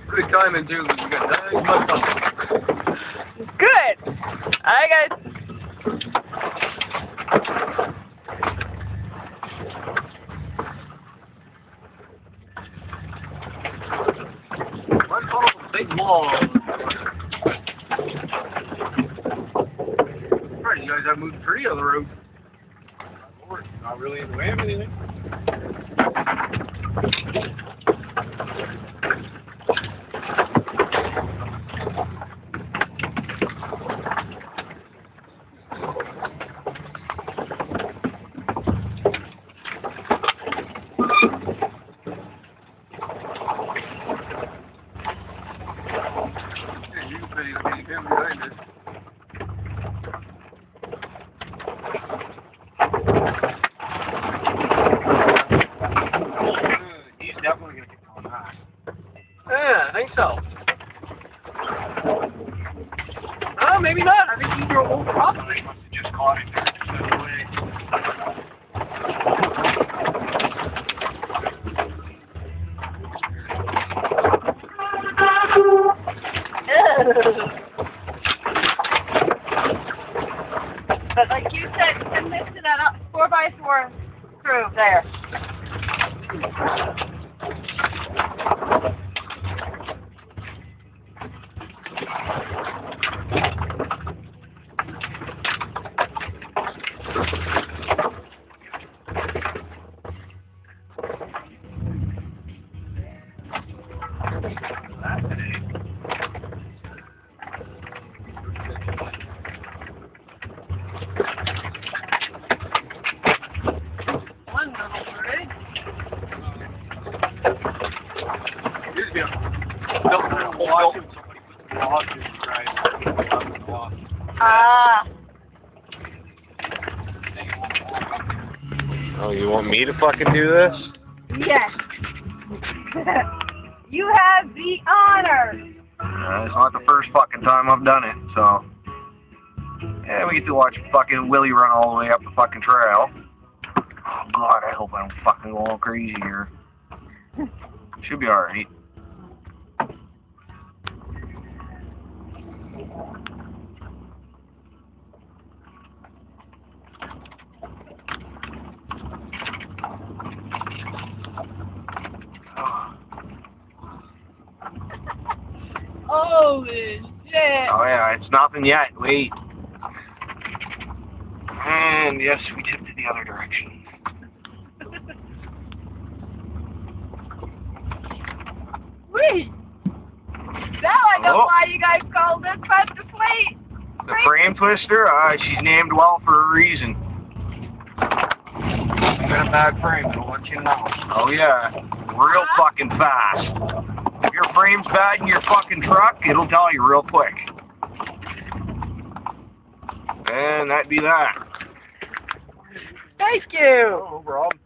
Good timing too, because we got nice mud puddles. Good. Alright, guys. Mud puddles, big walls. Right, you guys have moved pretty on the road. Not really in the way of anything. He's definitely going to get on high. Yeah, I think so. Oh, maybe not. I think he drove over top of it. He must have just caught it there. But like you said, you can mix it at 4x4 through there. Ah. Oh, you want me to fucking do this? Yes. You have the honor. It's not the first fucking time I've done it, so. Yeah, we get to watch fucking Willie run all the way up the fucking trail. Oh, God, I hope I don't fucking go all crazy here. Should be alright. Holy shit. Oh yeah, it's nothing yet. Wait. And yes, we tipped to the other direction. Wait. Now I know why you guys call this twister plate. The frame twister? She's named well for a reason. You got a bad frame, I'll let you know. Oh yeah, real fucking fast. If your frame's bad in your fucking truck, it'll tell you real quick. And that'd be that. Thank you. No problem.